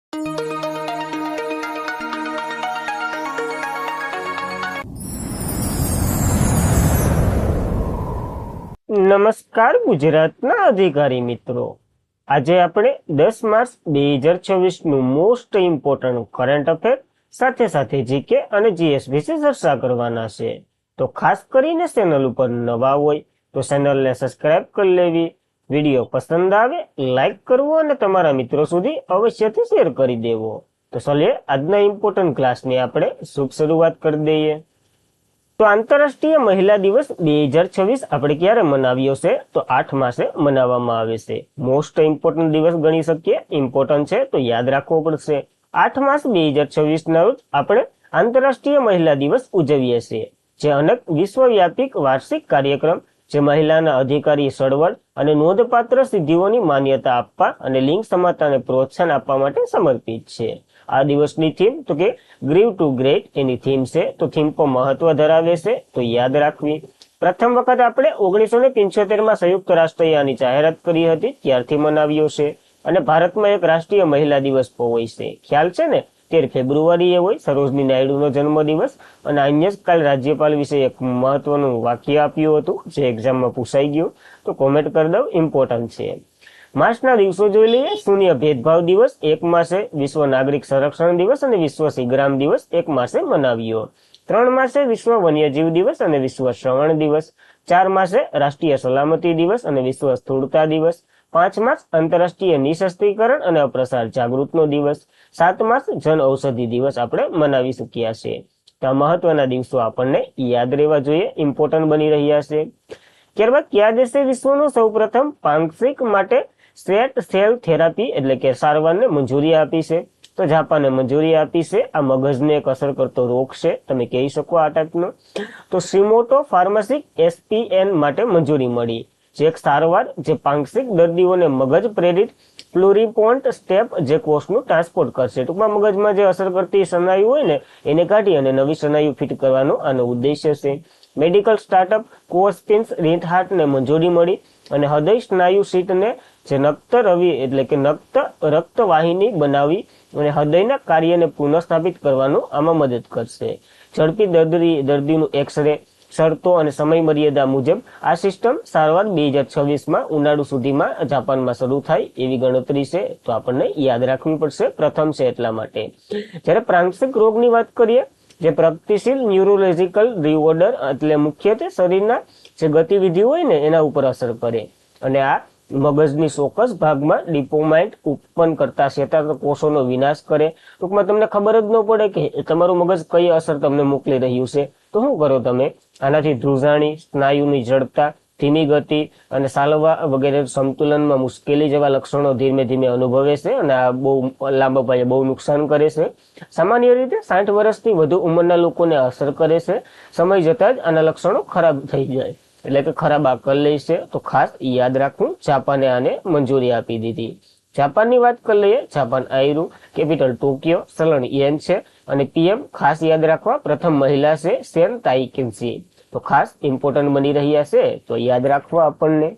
નમસ્કાર ગુજરાતના અધિકારી મિત્રો, આજે આપણે 10 માર્ચ 2026 નું મોસ્ટ ઇમ્પોર્ટન્ટ કરંટ અફેર સાથે સાથે જીકે અને જીએસ વિશે ચર્ચા કરવાના છે। તો ખાસ કરીને ચેનલ ઉપર નવા હોય તો ચેનલને સબસ્ક્રાઇબ કરી લેવી, વિડીયો પસંદ આવે લાઈક કરવો અને તમારા મિત્રો સુધી અવશ્યથી શેર કરી દેવો। તો ચલીએ આજના ઇમ્પોર્ટન્ટ ક્લાસની આપણે શુભ શરૂઆત કરી દઈએ। તો આંતરરાષ્ટ્રીય મહિલા દિવસ 2026 આપણે ક્યારે મનાવ્યો છે? તો 8 માસે મનાવવામાં આવે છે। મોસ્ટ ઇમ્પોર્ટન્ટ દિવસ ગણી શકીએ, ઇમ્પોર્ટન્ટ છે તો યાદ રાખવો પડશે। 8 માર્ચ 2026 ના રોજ આપણે આંતરરાષ્ટ્રીય મહિલા દિવસ ઉજવીએ છીએ, જે અનેક વિશ્વવ્યાપી વાર્ષિક કાર્યક્રમ જે મહિલાના અધિકારી ચળવળ અને નોંધપાત્ર સિદ્ધિઓની માન્યતા આપવા અને લિંગ સમાનતાને પ્રોત્સાહન આપવા માટે સમર્પિત છે। આ દિવસની થીમ તો કે ગ્રીવ ટુ ગ્રેટ એની થીમ છે, તો થીમ પર મહત્વ ધરાવે છે તો યાદ રાખવી। પ્રથમ વખત આપણે 1975 માં સંયુક્ત રાષ્ટ્રએ આની જાહેરાત કરી હતી, ત્યારથી મનાવ્યો છે। અને ભારતમાં એક રાષ્ટ્રીય મહિલા દિવસ પણ હોય છે, ખ્યાલ છે ને? 13 ફેબ્રુઆરીએ હોય સરોજની નાયડુનો જન્મદિવસ। અને અહીંયા જ કાલ રાજ્યપાલ વિશે એક મહત્વનું વાક્ય આપ્યું હતું, જે એક્ઝામમાં પૂછાઈ ગયું, તો કોમેન્ટ કરી દઉં, ઇમ્પોર્ટન્ટ છે। માર્ચના દિવસો જોઈ લઈએ। શૂન્ય ભેદભાવ દિવસ 1 માસે, વિશ્વ નાગરિક સંરક્ષણ દિવસ અને વિશ્વ સિંહગ્રામ દિવસ 1 માસે મનાવ્યો। 3 માસે વિશ્વ વન્યજીવ દિવસ અને વિશ્વ શ્રવણ દિવસ। 4 માસે રાષ્ટ્રીય સલામતી દિવસ અને વિશ્વ સ્થૂળતા દિવસ। 5 માર્ચ આંતરરાષ્ટ્રીય નિઃશસ્ત્રીકરણ અને અપ્રસાર જાગૃતનો દિવસ। 7 માર્ચ જન ઔષધિ દિવસ આપણે મનાવી શક્યા છે। તો મહત્વના દિવસો આપણને યાદ રહેવા જોઈએ, ઇમ્પોર્ટન્ટ બની રહ્યા છે। ત્યારબાદ કયા દેશે વિશ્વનું સૌપ્રથમ પાંખિક માટે સ્ટેટ સેલ થેરાપી એટલે કે સારવારને મંજૂરી આપી છે? તો જાપાને મંજૂરી આપી છે। આ મગજને એક અસર કરતો રોગ છે, તમે કહી શકો આ ટાઈપનો। તો સિમોટો ફાર્માસિક એસપીએન માટે મંજૂરી મળી, જે એક સારવાર જે પાંખિક દર્દીઓને મગજ પ્રેરિત પ્લુરિપોન્ટ સ્ટેપ જે કોષનું ટ્રાન્સપોર્ટ કરશે। ટૂંકમાં મગજમાં જે અસર કરતી સ્નાયુ હોય ને એને કાઢી અને નવી સ્નાયુ ફિટ કરવાનો આનો ઉદ્દેશ્ય છે। મેડિકલ સ્ટાર્ટઅપ કોસ્પિન્સ રીટહાર્ટને મંજૂરી મળી અને હૃદય સ્નાયુ શીટને જે નક્ત રવિ એટલે કે નક્ત રક્તવાહિની બનાવી અને હૃદયના કાર્યને પુનઃસ્થાપિત કરવાનું આમાં મદદ કરશે। ઝડપી દર્દીનું એક્સરે શરતો અને સમય મર્યાદા મુજબ આ સિસ્ટમ સારવાર 2026માં ઉનાળુ સુધીમાં જાપાનમાં શરૂ થાય એવી ગણતરી છે, તો આપણને યાદ રાખવી પડશે, પ્રથમ છે એટલા માટે। જ્યારે પ્રાંશિક રોગની વાત કરીએ, જે પ્રગતિશીલ ન્યુરોલોજીકલ ડિસઓર્ડર એટલે મુખ્યત્વે શરીરના જે ગતિવિધિ હોય ને એના ઉપર અસર કરે અને આ મગજની ચોક્કસ ભાગમાં ડિપોમાઇન્ટ ઉત્પન્ન કરતા ચેતાકોષોનો વિનાશ કરે। ટૂંકમાં તમને ખબર જ ન પડે કે તમારું મગજ કઈ અસર તમને મોકલી રહ્યું છે, તો શું કરો તમે? આનાથી ધ્રુજાણી, સ્નાયુની જડતા, ધીમી ગતિ અને સાલવા વગેરે સંતુલનમાં મુશ્કેલી જેવા લક્ષણો ધીમે ધીમે અનુભવે છે અને આ બહુ લાંબા પાયે બહુ નુકસાન કરે છે। સામાન્ય રીતે 60 વર્ષથી વધુ ઉંમરના લોકોને અસર કરે છે। સમય જતાં જ આના લક્ષણો ખરાબ થઈ જાય એટલે કે ખરાબ આકલ લે છે, તો ખાસ યાદ રાખવું, જાપાને આને મંજૂરી આપી દીધી। જાપાનની વાત કરી લઈએ। જાપાન આયરુ, કેપિટલ ટોક્યો, ચલણ યેન છે અને પીએમ ખાસ યાદ રાખવા પ્રથમ મહિલા છે સેન તાઇકેન્સી, તો ખાસ ઇમ્પોર્ટન્ટ બની રહ્યા છે, તો યાદ રાખવા આપણને।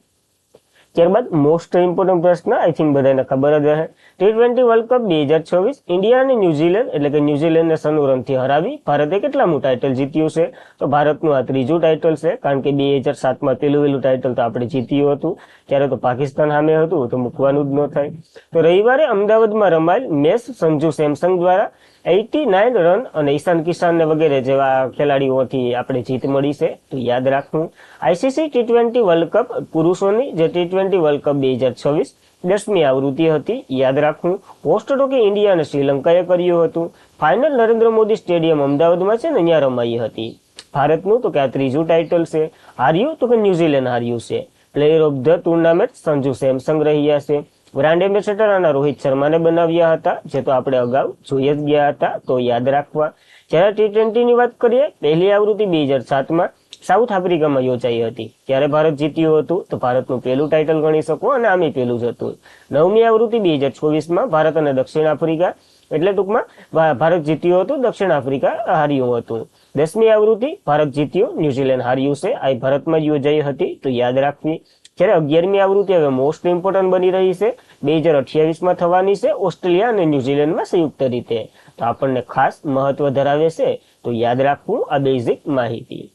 ત્યારબાદ મોસ્ટ ઇમ્પોર્ટન્ટ પ્રશ્ન આઈ થિંક બધાને ખબર જ હશે। T20 વર્લ્ડ કપ 2024 ઇન્ડિયા અને ન્યુઝીલેન્ડ એટલે કે ન્યુઝીલેન્ડને 100 રનથી હરાવી ભારતે કેટલામું ટાઇટલ જીત્યું છે? તો ભારતનું આ ત્રીજું ટાઇટલ છે, કારણ કે 2007માં પેલું ટાઇટલ તો આપણે જીત્યું હતું, ત્યારે તો પાકિસ્તાન સામે હતું, તો મૂકવાનું જ ન થાય। તો રવિવારે અમદાવાદમાં રમાયેલ મેચ સંજુ સેમસંગ દ્વારા 89 રન અને ઈશાન કિશાન વગેરે જેવા ખેલાડીઓથી આપણે જીત મળી છે, તો યાદ રાખવું। આઈસીસી T20 વર્લ્ડ કપ પુરુષોની જે T20 વર્લ્ડ કપ 2026 10મી આવૃત્તિ હતી, યાદ રાખવું। હોસ્ટ તો કે ઇન્ડિયા અને શ્રીલંકાએ કર્યું હતું। ફાઇનલ નરેન્દ્ર મોદી સ્ટેડિયમ અમદાવાદમાં છે ને, અહીંયા રમાઈ હતી। ભારતનું તો કે આ ત્રીજું ટાઇટલ છે। હાર્યું તો કે ન્યુઝીલેન્ડ હાર્યું છે। Player of the tournament Sanju Samsung રહ્યા છે। બ્રાન્ડ એમ્બેસેડર આના રોહિત શર્માને બનાવ્યા હતા, જે તો આપણે અગાઉ જોઈ જ ગયા હતા, તો યાદ રાખવા। જ્યારે T20ની વાત કરીએ, પહેલી આવૃત્તિ 2007માં સાઉથ આફ્રિકામાં યોજાઈ હતી, ત્યારે ભારત જીત્યું હતું, તો ભારતનું પહેલું ટાઇટલ ગણી શકો અને આમે પહેલું જ હતું। 9મી આવૃત્તિ 2024માં ભારત અને દક્ષિણ આફ્રિકા એટલે ટૂંકમાં ભારત જીત્યું હતું, દક્ષિણ આફ્રિકા હાર્યું હતું। 10મી આવૃત્તિ ભારત જીત્યું, ન્યુઝીલેન્ડ હાર્યું છે, આ ભારતમાં યોજાઈ હતી, તો યાદ રાખવી। જ્યારે 11મી આવૃત્તિ હવે મોસ્ટ ઇમ્પોર્ટન્ટ બની રહી છે, 2028માં થવાની છે, ઓસ્ટ્રેલિયા અને ન્યુઝીલેન્ડમાં સંયુક્ત રીતે. તો આપણને ખાસ મહત્વ ધરાવે છે, તો યાદ રાખવું આ બેઝિક માહિતી.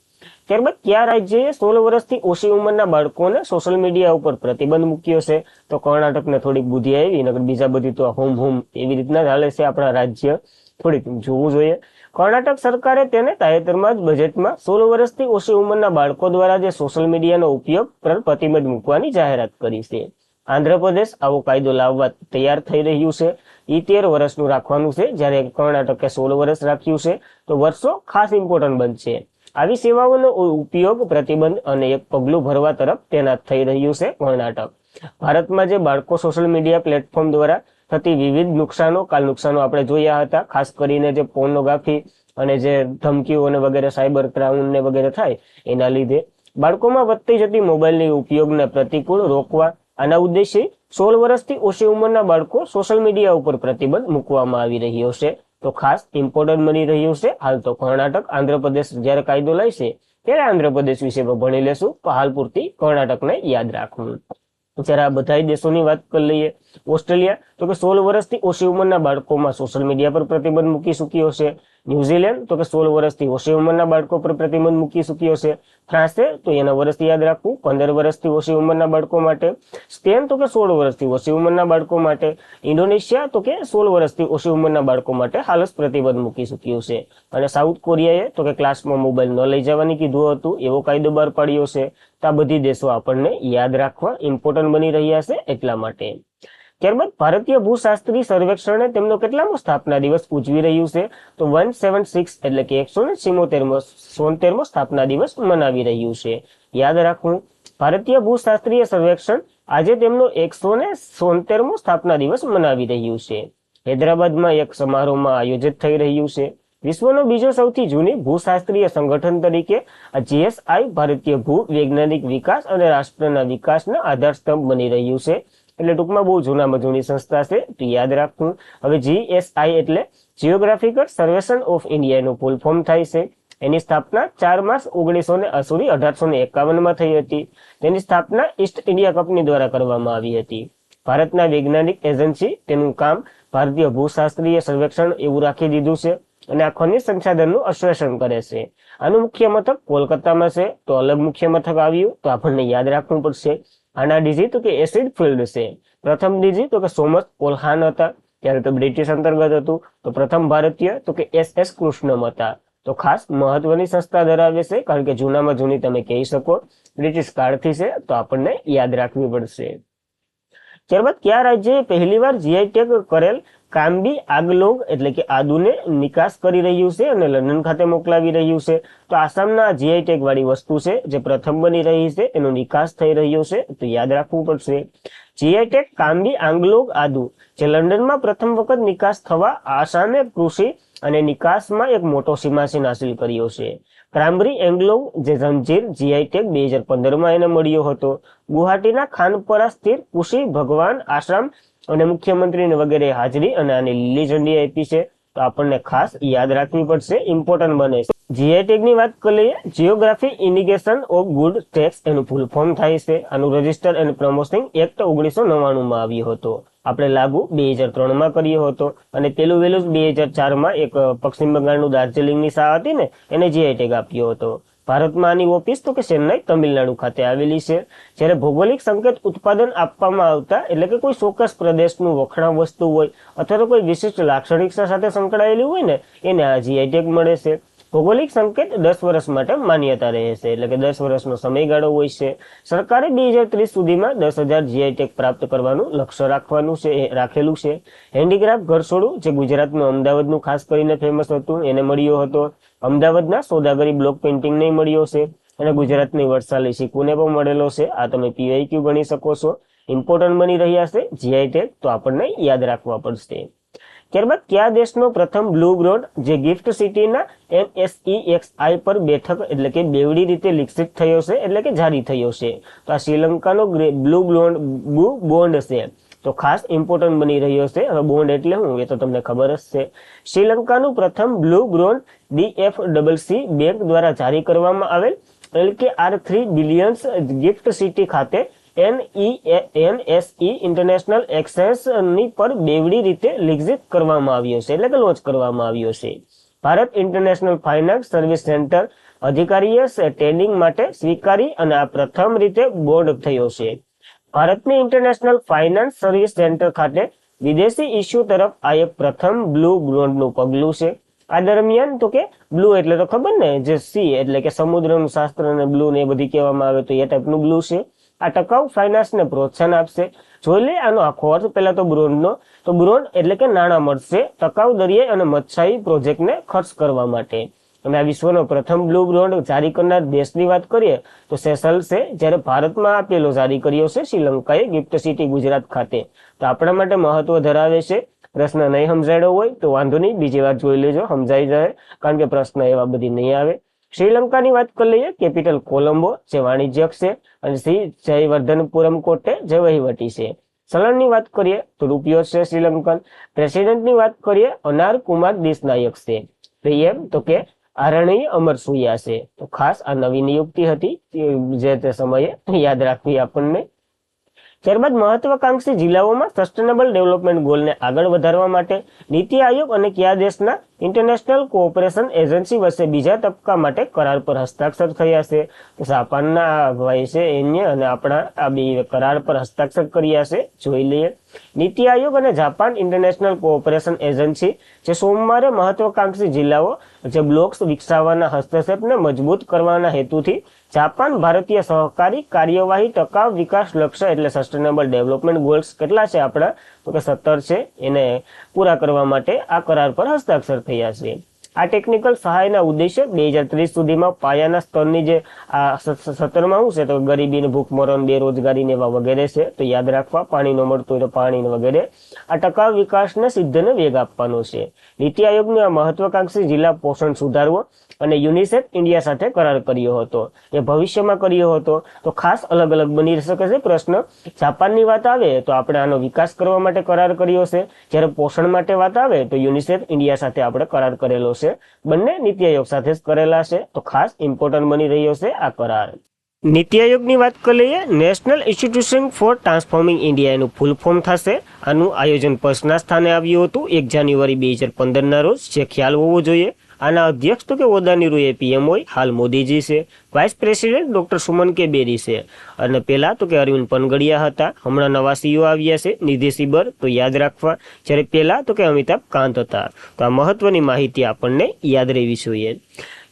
ત્યારબાદ કયા રાજ્યએ 16 વર્ષથી ઓછી ઉંમરના બાળકોને સોશિયલ મીડિયા ઉપર પ્રતિબંધ મૂક્યો છે? તો કર્ણાટકને થોડીક બુદ્ધિ આવી, નકર બીજા બધી તો હોમ એવી રીતના ચાલે છે આપણા રાજ્ય, થોડીક જોવું જોઈએ. કર્ણાટક સરકારે તેને તાજેતરમાં જ બજેટમાં 16 વર્ષથી ઓછી ઉંમરના બાળકો દ્વારા જે સોશિયલ મીડિયાનો ઉપયોગ પર પ્રતિબંધ મૂકવાની જાહેરાત કરી છે. આંધ્રપ્રદેશ આવો કાયદો લાવવા તૈયાર થઈ રહ્યું છે. 13 વર્ષનું રાખવાનું છે, જ્યારે કર્ણાટકે 16 વર્ષ રાખ્યું છે. તો વર્ષો ખાસ ઇમ્પોર્ટન્ટ બનશે. આવી સેવાઓનો ઉપયોગ પ્રતિબંધ અને એક પગલું ભરવા તરફ તૈનાત થઈ રહ્યું છે કર્ણાટક. ભારતમાં જે બાળકો સોશિયલ મીડિયા પ્લેટફોર્મ દ્વારા થતી વિવિધ નુકસાનો આપણે જોયા હતા, ખાસ કરીને જે પોર્નોગ્રાફી અને જે ધમકીઓ અને વગેરે સાયબર ક્રાઇમ ને વગેરે થાય, એના લીધે બાળકોમાં વધતી જતી મોબાઈલની ઉપયોગને પ્રતિકૂળ રોકવા આના ઉદ્દેશ્ય 16 વર્ષથી ઓછી ઉંમરના બાળકો સોશિયલ મીડિયા ઉપર પ્રતિબંધ મૂકવામાં આવી રહ્યો છે. તો ખાસ ઇમ્પોર્ટન્ટ બની રહ્યું છે. હાલ તો કર્ણાટક, આંધ્રપ્રદેશ જ્યારે કાયદો લાવશે ત્યારે આંધ્રપ્રદેશ વિશે ભણી લેશું, તો હાલ પૂરતી કર્ણાટકને યાદ રાખવું. જ્યારે આ બધા દેશોની વાત કરી લઈએ, ઓસ્ટ્રેલિયા તો કે 16 વર્ષથી ઓછી ઉંમરના બાળકોમાં સોશિયલ મીડિયા પર પ્રતિબંધ મૂકી ચૂક્યો છે. ન્યુઝીલેન્ડ તો કે 16 વર્ષથી ઓછી ઉંમરના બાળકો પર પ્રતિબંધ મૂકી ચૂક્યો છે. ફ્રાન્સે તો એના વર્ષ યાદ રાખવું, 15 વર્ષથી ઓછી ઉંમરના બાળકો માટે. સ્પેન તો કે 16 વર્ષથી ઓછી ઉંમરના બાળકો માટે. ઇન્ડોનેશિયા તો કે 16 વર્ષથી ઓછી ઉંમરના બાળકો માટે હાલ જ પ્રતિબંધ મૂકી ચૂક્યું છે. અને સાઉથ કોરિયાએ તો કે ક્લાસમાં મોબાઈલ ન લઈ જવાની કીધું હતું, એવો કાયદો બહાર પાડ્યો છે. તો આ બધી દેશો આપણને યાદ રાખવા ઇમ્પોર્ટન્ટ બની રહ્યા છે એટલા માટે. ત્યારબાદ ભારતીય ભૂશાસ્ત્રી સર્વેક્ષણે તેમનો કેટલામો સ્થાપના દિવસ ઉજવી રહ્યું છે? તો 176 એટલે કે 176મો સ્થાપના દિવસ મનાવી રહ્યું છે. યાદ રાખવું, ભારતીય ભૂશાસ્ત્રીય સર્વેક્ષણ આજે તેમનો 176મો સ્થાપના દિવસ મનાવી રહ્યું છે. હૈદરાબાદમાં એક સમારોહમાં આયોજિત થઈ રહ્યું છે. વિશ્વનો બીજો સૌથી જૂની ભૂશાસ્ત્રીય સંગઠન તરીકે આ GSI ભારતીય ભૂ વૈજ્ઞાનિક વિકાસ અને રાષ્ટ્રના વિકાસના આધારસ્તંભ બની રહ્યું છે. એટલે ટૂંકમાં બહુ જૂનામાં જૂની સંસ્થા છે, તો યાદ રાખવું. હવે GSI એટલે જીઓગ્રાફિકલ સર્વેશન ઓફ ઇન્ડિયાનું ફૂલ ફોર્મ થાય છે. એની સ્થાપના 4 માર્ચ 1851માં થઈ હતી. તેની સ્થાપના ઈસ્ટ ઇન્ડિયા કંપની દ્વારા કરવામાં આવી હતી. ભારતના વૈજ્ઞાનિક એજન્સી તેનું કામ ભારતીય ભૂશાસ્ત્રીય સર્વેક્ષણ એવું રાખી દીધું છે અને આ ખનિજ સંસાધનનું અન્વેષણ કરે છે. આનું મુખ્ય મથક કોલકાતામાં છે. તો અલગ મુખ્ય મથક આવ્યું તો આપણને યાદ રાખવું પડશે. આના ડીજી તો કે એસિડ ફિલ્ડ છે. પ્રથમ ડીજી તો કે સોમસ ઓલ્હાન હતા, ત્યારે તો બ્રિટિશ અંતર્ગત હતું. તો પ્રથમ ભારતીય તો કે SS કૃષ્ણમ હતા. તો ખાસ મહત્વની સંસ્થા ધરાવે છે, કારણ કે જૂનામાં જૂની તમે કહી શકો, બ્રિટિશ કાળથી છે, તો આપણને યાદ રાખવી પડશે. ત્યારબાદ કયા રાજ્યએ પહેલીવાર GI ટેગ કરેલ કામબી આગલોગ એટલે કે આદુને નિકાસ કરી રહ્યું છે અને લંડન ખાતે મોકલાવી રહ્યું છે? તો આસામના GI ટેગ વાળી વસ્તુ છે, જે પ્રથમ બની રહી છે, એનો નિકાસ થઈ રહ્યો છે, તો યાદ રાખવું પડશે. GI ટેગ કામબી આંગલોગ આદુ જે લંડનમાં પ્રથમ વખત નિકાસ થવા આસામે કૃષિ અને નિકાસમાં એક મોટો સીમાચિહ્ન હાસિલ કર્યો છે. ક્રામ્બરી એંગ્લોગ જે જંજીર GI ટેગ 2015માં એને મળ્યો હતો. ગુવાહાટીના ખાનપરા સ્થિત કૃષિ ભગવાન આશ્રમ અને મુખ્યમંત્રીને વગેરે હાજરી અને આની લીલી ઝંડી આપી છે. તો આપણને ખાસ યાદ રાખવી પડશે, ઇમ્પોર્ટન્ટ બને છે. GI ટેગની વાત કરી લઈએ, geography indication of good tax એનું ફૂલ ફોર્મ થાય છે. આનું રજિસ્ટર એન્ડ પ્રમોશનિંગ એક્ટ 1999માં આવ્યો હતો. આપણે લાગુ 2003માં કર્યો હતો અને પેલું વેલું 2004માં એક પશ્ચિમ બંગાળનું દાર્જિલિંગની શાહ હતી ને, એને GI ટેગ આપ્યો હતો. ભારતમાં આની ઓફિસ તો કે ચેન્નઈ, તમિલનાડુ ખાતે આવેલી છે. જ્યારે ભૌગોલિક સંકેત ઉત્પાદન આપવામાં આવતા એટલે કે કોઈ ચોક્કસ પ્રદેશનું વખણાવ વસ્તુ હોય અથવા તો કોઈ વિશિષ્ટ લાક્ષણિકતા સાથે સંકળાયેલી હોય ને, એને આ GI ટેગ મળે છે. ભૌગોલિક સંકેત 10 વર્ષ માટે માન્યતા રહે છે, એટલે કે 10 વર્ષનો સમયગાળો હોય છે. સરકારે 2030 સુધીમાં 10,000 GI ટેગ પ્રાપ્ત કરવાનું લક્ષ્ય રાખેલું છે. હેન્ડીક્રાફ્ટ ઘરછોડું જે ગુજરાતનું અમદાવાદનું ખાસ કરીને ફેમસ હતું, એને મળ્યો હતો. અમદાવાદના સોદાગરી બ્લોક પેઇન્ટિંગને મળ્યો છે અને ગુજરાતની વડસાલી સિક્કુને પણ મળેલો છે. આ તમે PIQ ગણી શકો છો. ઇમ્પોર્ટન્ટ બની રહ્યા છે GI ટેગ, તો આપણને યાદ રાખવા પડશે. ત્યારબાદ કયા દેશનો પ્રથમ બ્લુ બોન્ડ જે ગિફ્ટ સિટીના MSEXI પર બેઠક એટલે કે બેવડી રીતે વિકસિત થયો છે એટલે કે જારી થયો છે? તો આ શ્રીલંકાનો બ્લુ બોન્ડ છે. તો ખાસ ઇમ્પોર્ટન્ટ બની રહ્યો છે. હવે બોન્ડ એટલે શું એ તો તમને ખબર જ છે. શ્રીલંકાનું પ્રથમ બ્લુ બોન્ડ DFCC બેંક દ્વારા જારી કરવામાં આવેલ એટલે કે R3 બિલિયન્સ ગિફ્ટ સિટી ખાતે NSE ઇન્ટરનેશનલ એક્સચેન્જની પર બેવડી રીતે લીઝિટ કરવામાં આવ્યો છે, એટલે કે લોન્ચ કરવામાં આવ્યો છે. Bharat international finance service centre અધિકારીએ ટ્રેડિંગ માટે સ્વીકારી અને આ પ્રથમ રીતે બોર્ડ થયો છે. ભારતની ઇન્ટરનેશનલ ફાઇનાન્સ સર્વિસ સેન્ટર ખાતે વિદેશી ઇસ્યુ તરફ આ એક પ્રથમ બ્લુ બોન્ડનું પગલું છે. આ દરમિયાન તો કે બ્લુ એટલે તો ખબર ને, જે સી એટલે કે સમુદ્રનું શાસ્ત્ર અને બ્લુ ને એ બધી કહેવામાં આવે તો એ ટાઈપનું બ્લુ છે. આ ટકાઉ ફાઇનાન્સને પ્રોત્સાહન આપશે. જોઈ લે આનો આખો અર્થ પહેલા તો બ્રોન્ડનો. તો બ્રોન્ડ એટલે કે નાણાં મળશે ટકાઉ દરિયાઈ અને મત્સ્યી પ્રોજેક્ટને ખર્ચ કરવા માટે. અને આ વિશ્વનો પ્રથમ બ્લુ બોન્ડ જારી કરનાર દેશની વાત કરીએ તો સેશલ્સ છે, જ્યારે ભારતમાં આપેલો જારી કર્યો છે શ્રીલંકાએ ગિફ્ટ સિટી ગુજરાત ખાતે. તો આપણા માટે મહત્વ ધરાવે છે. પ્રશ્ન નહીં સમજાયો હોય તો વાંધો નહીં, બીજી વાર જોઈ લેજો, સમજાઈ જાય, કારણ કે પ્રશ્ન એવા બધી નહીં આવે. શ્રીલંકાની વાત કરી લઈએ. કેપિટલ કોલંબો જે વાણિજ્યક છે, અને સી જયવર્ધનપુરમ કોટે જે વહીવટી છે. ચલણની વાત કરીએ તો રૂપિયો છે શ્રીલંકન. પ્રેસિડેન્ટની વાત કરીએ અનાર કુમાર દિસનાયક છે. પીએમ તો કે આરણ્ય અમર સુયા છે. તો ખાસ આ નવી નિયુક્તિ હતી જે તે સમયે યાદ રાખવી આપણને. ત્યારબાદ મહત્વાકાંક્ષી જિલ્લાઓમાં સસ્ટેનેબલ ડેવલપમેન્ટ ગોલને આગળ વધારવા માટે નીતિ આયોગ અને કયા દેશના ઇન્ટરનેશનલ કોઓપરેશન એજન્સી વચ્ચે બીજા તબક્કા માટે કરાર પર હસ્તાક્ષર થયા છે. તો જાપાનના ભાઈ છે એને અને આપણા આ બે કરાર પર હસ્તાક્ષર કર્યા છે. જોઈ લઈએ. નીતિ આયોગ અને જાપાન ઇન્ટરનેશનલ કોઓપરેશન એજન્સી જે સોમવારે મહત્વાકાંક્ષી જિલ્લાઓ જે બ્લોક્સ વિકસાવવાના હસ્તક્ષેપને મજબૂત કરવાના હેતુથી જાપાન ભારતીય સહકારી કાર્યવાહી ટકાઉ વિકાસ લક્ષ્ય એટલે સસ્ટેનેબલ ડેવલપમેન્ટ ગોલ્સ કેટલા છે આપણા, તો કે 17 છે, એને પૂરા કરવા માટે આ કરાર પર હસ્તાક્ષર થયા છે. આ ટેકનિકલ સહાયના ઉદ્દેશ્ય 2030 સુધીમાં પાયાના સ્તરની જે આ 17માં શું છે તો ગરીબી, ભૂખમરણ, બેરોજગારી એવા વગેરે છે. તો યાદ રાખવા, પાણી ન મળતું હોય તો પાણી વગેરે. આ ટકાઉ વિકાસને સિદ્ધને વેગ આપવાનો છે. નીતિ આયોગનું આ મહત્વાકાંક્ષી જિલ્લા પોષણ સુધારવો અને યુનિસેફ ઇન્ડિયા સાથે કરાર કર્યો હતો. એ ભવિષ્યમાં કર્યો હતો. તો ખાસ અલગ અલગ બની શકે છે પ્રશ્ન. જાપાનની વાત આવે તો આપણે આનો વિકાસ કરવા માટે કરાર કર્યો છે, જ્યારે પોષણ માટે વાત આવે તો યુનિસેફ ઇન્ડિયા સાથે આપણે કરાર કરેલો છે. બંને નીતિ આયોગ સાથે જ કરેલા છે. તો ખાસ ઇમ્પોર્ટન્ટ બની રહ્યો છે આ કરાર. નીતિ આયોગની વાત કરી લઈએ. National institution for transforming India એનું ફૂલ ફોર્મ થશે. આનું આયોજન પર્સના સ્થાને આવ્યું હતું 1 જાન્યુઆરી 2015ના રોજ, જે ખ્યાલ હોવો જોઈએ. આના અધ્યક્ષ તો કે ઓદાની રૂએ પીએમ હોય, હાલ મોદીજી છે. વાઇસ પ્રેસિડેન્ટ ડોક્ટર સુમન કે બેરી છે. અને પહેલા તો કે અરવિંદ પનગડિયા હતા. હમણાં નવા સીઈઓ આવ્યા છે નિધિ સિબર, તો યાદ રાખવા. જ્યારે પહેલા તો કે અમિતાભ કાંત હતા. તો આ મહત્વની માહિતી આપણને યાદ રહેવી જોઈએ.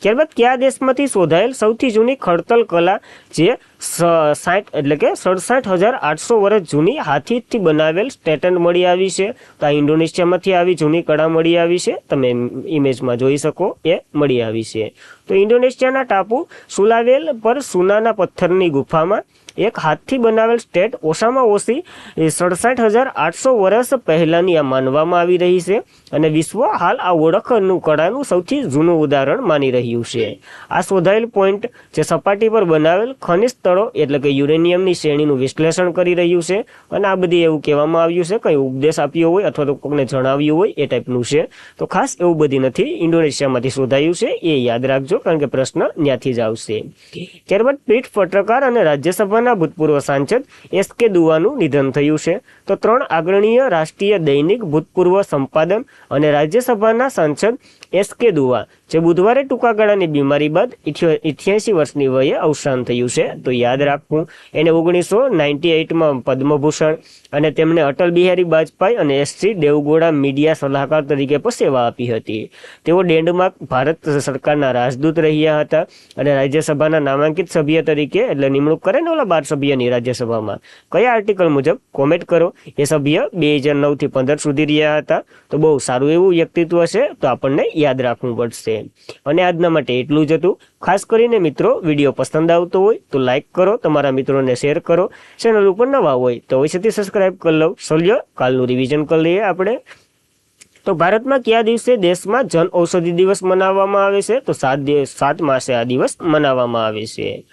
ત્યારબાદ કયા દેશમાંથી શોધાયેલ સૌથી જૂની ખડતલ કલા જે 60 એટલે કે 67,800 વર્ષ જૂની હાથીથી બનાવેલ સ્ટેટન મળી આવી છે. તો આ ઇન્ડોનેશિયામાંથી આવી જૂની કળા મળી આવી છે. તમે ઇમેજમાં જોઈ શકો એ મળી આવી છે. તો ઇન્ડોનેશિયાના ટાપુ સુલાવેલ પર સોનાના પથ્થરની ગુફામાં એક હાથથી બનાવેલ સ્ટેટ ઓછામાં ઓછી 67,800 વર્ષ પહેલાની આ માનવામાં આવી રહી છે. અને વિશ્વ હાલ આ ઓળખનું કળાનું સૌથી જૂનું ઉદાહરણ માની રહ્યું છે. આ શોધાયેલ પોઈન્ટ જે સપાટી પર બનાવેલ ખનિજ સ્થળો એટલે કે યુરેનિયમની શ્રેણીનું વિશ્લેષણ કરી રહ્યું છે. અને આ બધી એવું કહેવામાં આવ્યું છે, કંઈ ઉપદેશ આપ્યો હોય અથવા તો કોઈને જણાવ્યું હોય એ ટાઈપનું છે. તો ખાસ એવું બધી નથી, ઇન્ડોનેશિયામાંથી શોધાયું છે એ યાદ રાખજો, કારણ કે પ્રશ્ન ત્યાંથી જ આવશે. ત્યારબાદ પીઠ પત્રકાર અને રાજ્યસભાના ભૂતપૂર્વ સાંસદ એસ.કે. દુવાનું નિધન થયું છે. તો 3 અગ્રણીય રાષ્ટ્રીય દૈનિક ભૂતપૂર્વ સંપાદન અને રાજ્યસભાના સાંસદ એસ.કે. દુવા જે બુધવારે ટૂંકા ગાળાની બીમારી બાદ 88 વર્ષની વયે અવસાન થયું છે. તો યાદ રાખવું, એને 1998માં પદ્મભૂષણ અને તેમણે અટલ બિહારી વાજપેયી અને એસ.સી. દેવગૌડા મીડિયા સલાહકાર તરીકે પણ સેવા આપી હતી. તેઓ ડેનમાર્ક ભારત સરકારના રાજદૂત રહ્યા હતા અને રાજ્યસભાના નામાંકિત સભ્ય તરીકે એટલે નિમણૂક કરે ને ઓલા 12 સભ્યની રાજ્યસભામાં કયા આર્ટિકલ મુજબ કોમેન્ટ કરો. એ સભ્ય 2009 થી 15 સુધી રહ્યા હતા. તો બહુ સારું એવું વ્યક્તિત્વ છે. તો આપણને યાદ રાખવું પડશે. અને આજના માટે એટલું જ હતું. ખાસ કરીને મિત્રો, વિડીયો પસંદ આવતો હોય તો લાઈક કરો, તમારા મિત્રોને શેર કરો. ચેનલ ઉપર નવા હોય તો અવશ્યથી સબસ્ક્રાઇબ કરી લો. ચલો કાલનું રિવિઝન કરી લઈએ આપણે. તો ભારતમાં કયા દિવસે દેશમાં જન ઔષધિ દિવસ મનાવવામાં આવે છે? તો 7 માર્ચે આ દિવસ મનાવવામાં આવે છે.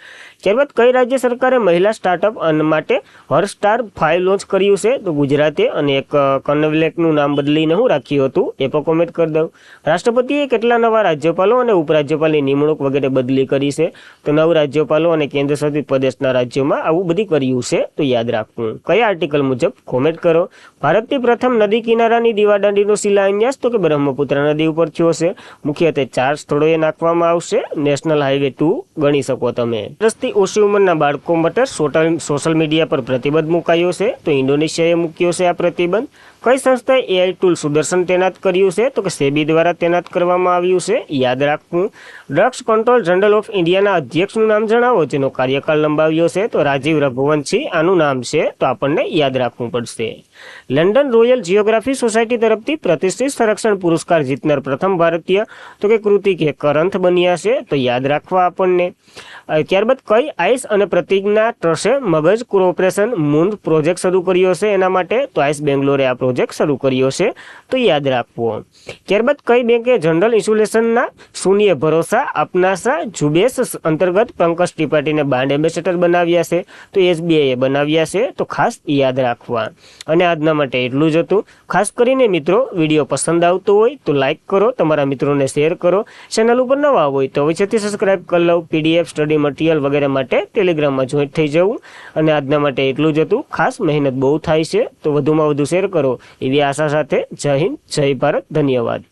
ત્યારબાદ કઈ રાજ્ય સરકારે મહિલા સ્ટાર્ટઅપ માટે હરસ્ટાર 5 લોન્ચ કર્યું છે? તો ગુજરાતે, અને એક કર્નવલેકનું નામ બદલીને હું રાખ્યું હતું એ પણ કોમેન્ટ કરી દઉં. રાષ્ટ્રપતિએ કેટલા નવા રાજ્યપાલો અને ઉપરાજ્યપાલની નિમણૂક વગેરે બદલી કરી છે? તો 9 રાજ્યપાલો અને કેન્દ્રશાસિત પ્રદેશના રાજ્યોમાં આવું બધી કર્યું છે, તો યાદ રાખવું. કયા આર્ટિકલ મુજબ? કોમેન્ટ કરો. ભારતની પ્રથમ નદી કિનારાની દીવાદાંડીનો શિલાન્યાસ તો કે બ્રહ્મપુત્ર નદી ઉપર થયો છે. મુખ્યત્વે 4 સ્થળોએ નાખવામાં આવશે. નેશનલ હાઈવે 2 ગણી શકો તમે. વર્ષથી ઓછી ઉંમરના બાળકો માટે સોશિયલ મીડિયા પર પ્રતિબંધ મુકાયો છે. તો ઇન્ડોનેશિયાએ મૂક્યો છે આ પ્રતિબંધ. કઈ સંસ્થાએ એઆઈ ટૂલ સુદર્શન તૈનાત કર્યું છે? તો કે સેબી દ્વારા તૈનાત કરવામાં આવ્યું છે, યાદ રાખવું. ડ્રગ્સ કંટ્રોલ જનરલ ઓફ ઇન્ડિયાના અધ્યક્ષનું નામ જણાવો જેનો કાર્યકાળ લંબાવ્યો છે? તો રાજીવ રઘુવંશી આનું નામ છે, તો આપણને યાદ રાખવું પડશે. લંડન રોયલ જિયોગ્રાફી સોસાયટી તરફથી પ્રતિષ્ઠિત સંરક્ષણ પુરસ્કાર જીતનાર પ્રથમ ભારતીય તો કે કૃતિક કરંથ બન્યા છે, તો યાદ રાખવા આપણને. ત્યારબાદ કઈ આઈસ અને પ્રતિજ્ઞા ટ્રસ્ટે મગજ કોઓપરેશન મૂન પ્રોજેક્ટ શરૂ કર્યો છે એના માટે? તો આઈસ બેંગ્લોરે આ પ્રોજેક્ટ શરૂ કર્યો છે, તો યાદ રાખવો. ત્યારબાદ કઈ બેંકે જનરલ ઇન્સ્યુલેશનના શૂન્ય ભરોસા અપનાસા ઝુંબેશ અંતર્ગત પંકજ ત્રિપાઠીને બ્રાન્ડ એમ્બેસેડર બનાવ્યા છે? તો એસબીઆઈએ બનાવ્યા છે, તો ખાસ યાદ રાખવા. અને આજના માટે એટલું જ હતું. ખાસ કરીને મિત્રો, વિડીયો પસંદ આવતો હોય તો લાઇક કરો, તમારા મિત્રોને શેર કરો. ચેનલ ઉપર નવા હોય તો અવશ્યથી સબસ્ક્રાઇબ કરી લો. પીડીએફ, સ્ટડી મટીરિયલ વગેરે માટે ટેલિગ્રામમાં જોઈન્ટ થઈ જવું. અને આજના માટે એટલું જ હતું. ખાસ મહેનત બહુ થાય છે, તો વધુમાં વધુ શેર કરો એવી આશા સાથે જય હિન્દ, જય ભારત, ધન્યવાદ.